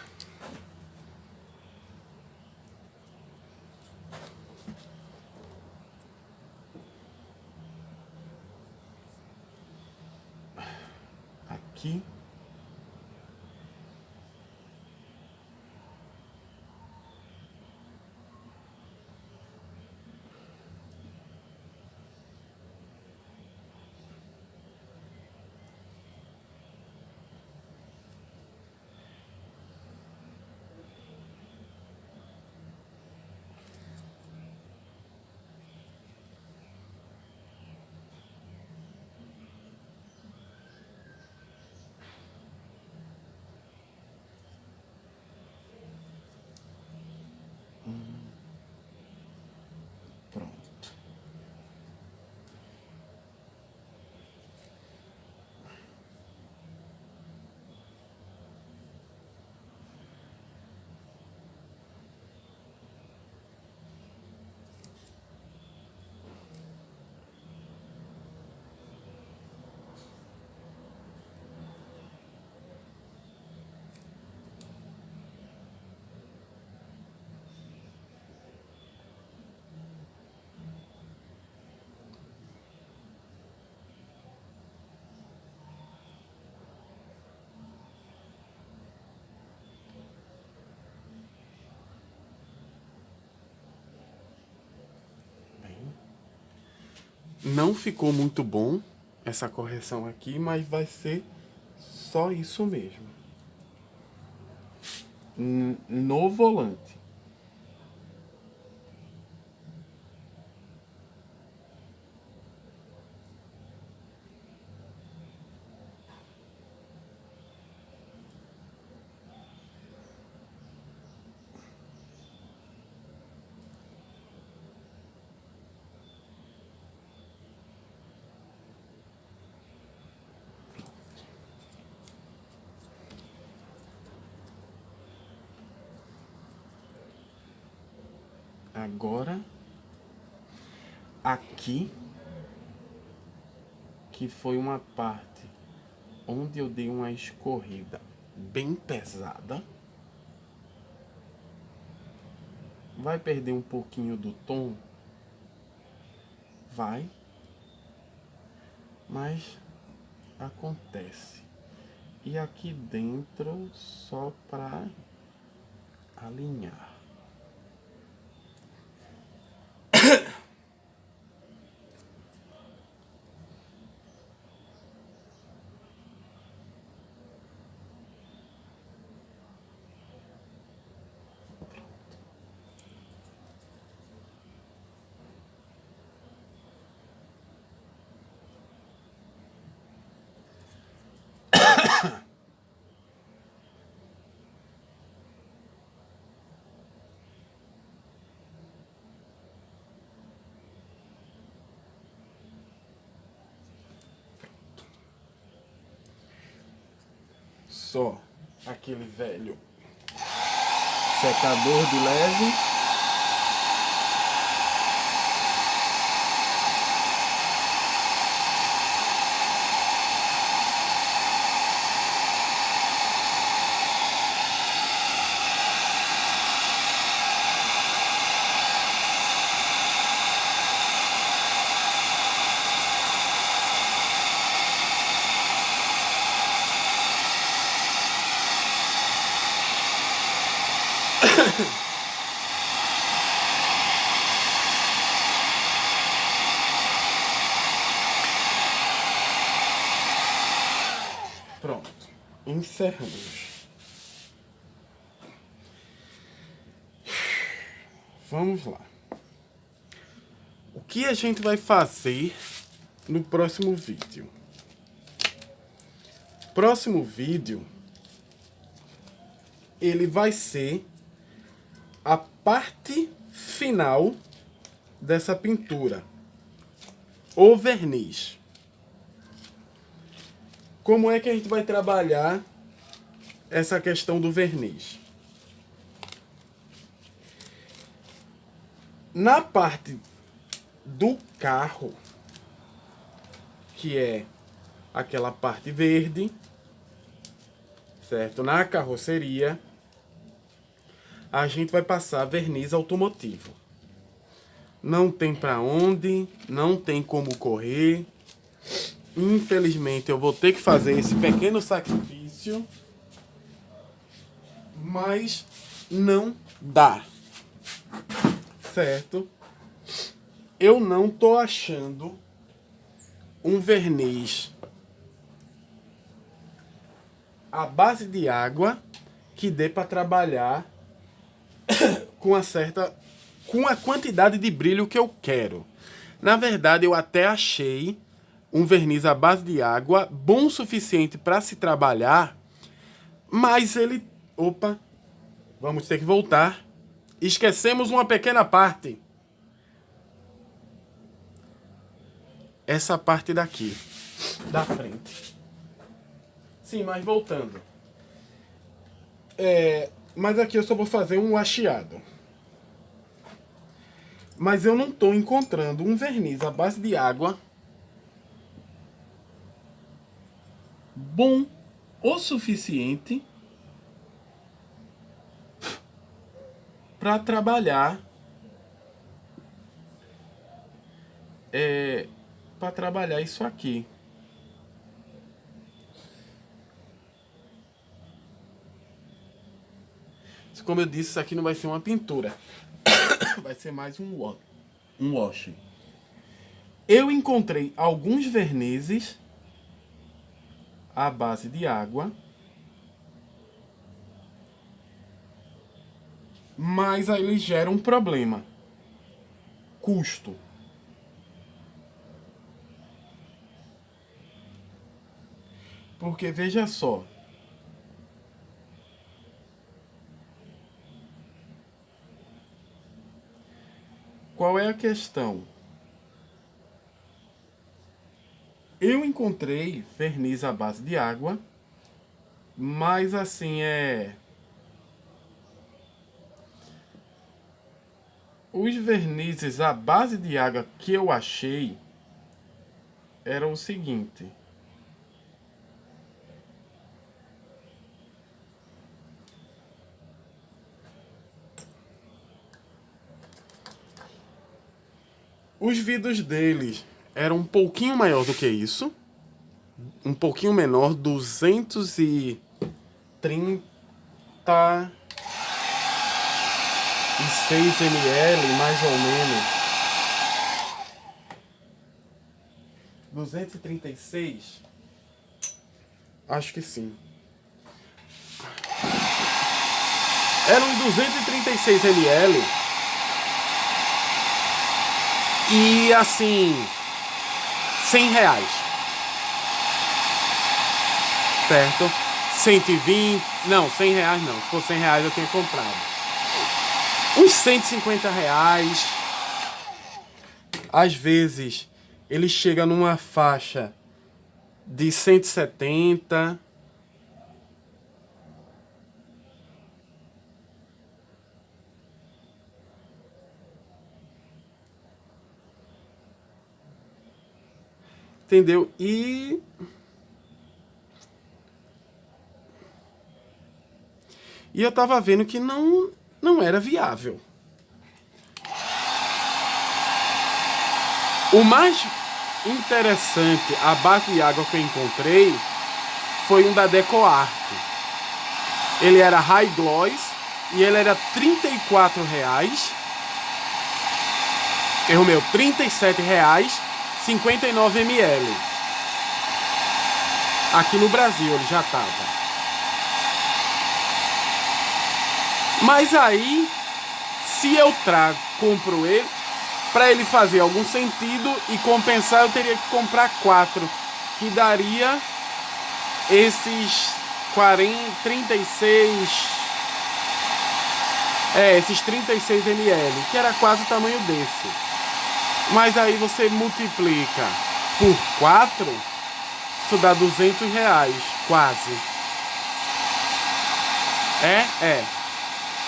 Aqui. Pronto. Não ficou muito bom essa correção aqui, mas vai ser só isso mesmo. No volante. Agora, aqui, que foi uma parte onde eu dei uma escorrida bem pesada, vai perder um pouquinho do tom, vai, mas acontece. E aqui dentro, só para alinhar. Só aquele velho secador de leve. encerramos. Vamos lá. O que a gente vai fazer no próximo vídeo? Próximo vídeo, ele vai ser a parte final dessa pintura, o verniz. Como é que a gente vai trabalhar essa questão do verniz? Na parte do carro, que é aquela parte verde, certo? Na carroceria, a gente vai passar verniz automotivo. Não tem para onde, não tem como correr. Infelizmente, eu vou ter que fazer esse pequeno sacrifício, mas não dá, certo? Eu não tô achando um verniz à base de água que dê para trabalhar com a quantidade de brilho que eu quero. Na verdade, eu até achei um verniz à base de água bom o suficiente para se trabalhar, mas ele... Opa, vamos ter que voltar. Esquecemos uma pequena parte. Essa parte daqui, da frente. Sim, mas voltando. Mas aqui eu só vou fazer um lacheado. Mas eu não estou encontrando um verniz à base de água bom o suficiente para trabalhar isso aqui. Como eu disse, isso aqui não vai ser uma pintura. Vai ser mais um wash. Eu encontrei alguns vernizes à base de água, mas aí ele gera um problema. Custo. Porque veja só. Qual é a questão? Eu encontrei verniz à base de água, mas assim os vernizes à base de água que eu achei eram o seguinte. Os vidros deles eram um pouquinho maior do que isso. Um pouquinho menor, 236 ml, mais ou menos. 236? Acho que sim. Eram 236 ml. E assim, R$100. Certo? 120, não, R$100 não. Se fosse R$100 eu tinha comprado. Uns R$150. Às vezes ele chega numa faixa de 170. Entendeu? E eu tava vendo que não era viável. O mais interessante, a base de água que eu encontrei, foi um da DecoArt. Ele era High Gloss e ele era R$34. Erro meu, R$37, 59 ml. Aqui no Brasil ele já tava. Mas aí, se eu compro ele, para ele fazer algum sentido e compensar, eu teria que comprar 4, que daria esses 36, esses 36 ml, que era quase o tamanho desse. Mas aí você multiplica por 4, isso dá R$200, quase.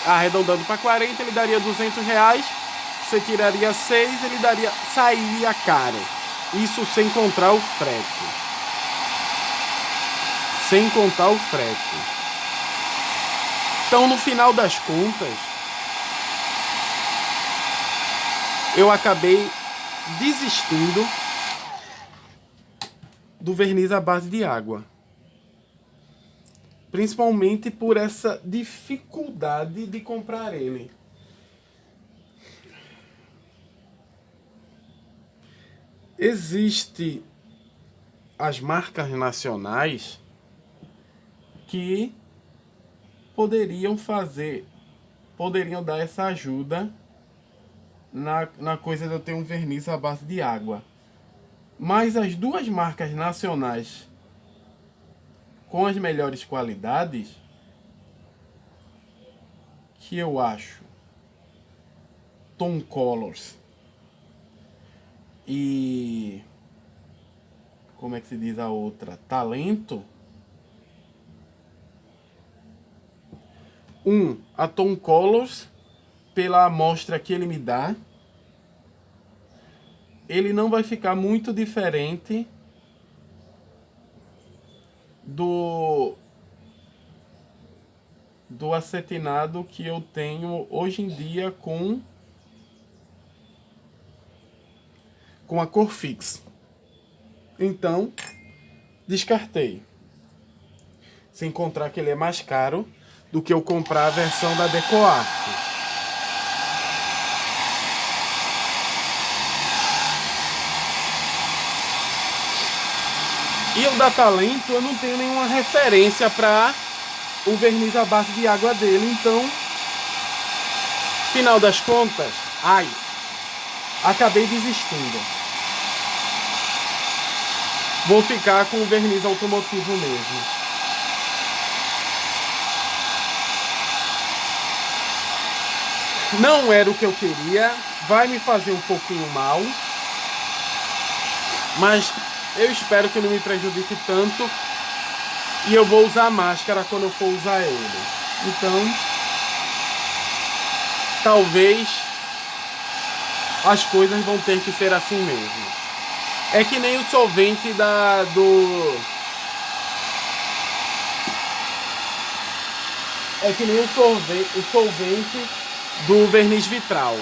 Arredondando para 40, ele daria R$200. Você tiraria 6, ele sairia caro. Isso sem contar o frete. Sem contar o frete. Então, no final das contas, eu acabei desistindo do verniz à base de água. Principalmente por essa dificuldade de comprar ele. Existem as marcas nacionais que poderiam dar essa ajuda na coisa de eu ter um verniz à base de água. Mas as duas marcas nacionais com as melhores qualidades, que eu acho, Tom Colors e como é que se diz a outra? Talento. A Tom Colors, pela amostra que ele me dá, ele não vai ficar muito diferente do acetinado que eu tenho hoje em dia com a Corfix. Então, descartei. Sem encontrar que ele é mais caro do que eu comprar a versão da DecoArt. E o da Talento, eu não tenho nenhuma referência para o verniz à base de água dele. Então, final das contas, acabei desistindo. Vou ficar com o verniz automotivo mesmo. Não era o que eu queria, vai me fazer um pouquinho mal, mas eu espero que não me prejudique tanto e eu vou usar máscara quando eu for usar ele. Então, talvez as coisas vão ter que ser assim mesmo. É que nem o solvente É que nem o solvente do verniz vitral.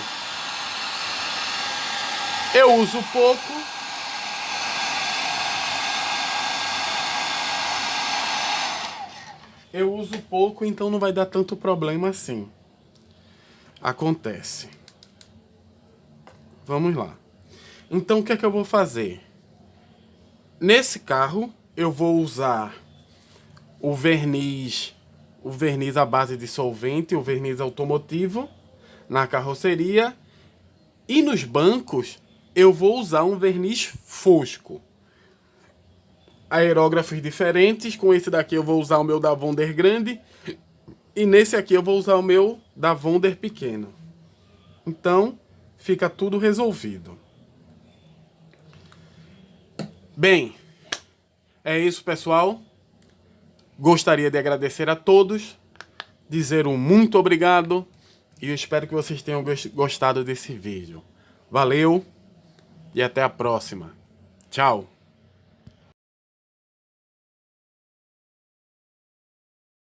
Eu uso pouco. Então não vai dar tanto problema assim. Acontece. Vamos lá. Então o que é que eu vou fazer? Nesse carro eu vou usar o verniz à base de solvente, o verniz automotivo na carroceria, e nos bancos eu vou usar um verniz fosco. Aerógrafos diferentes, com esse daqui eu vou usar o meu da Wonder grande e nesse aqui eu vou usar o meu da Wonder pequeno. Então fica tudo resolvido. Bem, é isso, pessoal. Gostaria de agradecer a todos, dizer um muito obrigado e eu espero que vocês tenham gostado desse vídeo. Valeu e até a próxima. Tchau!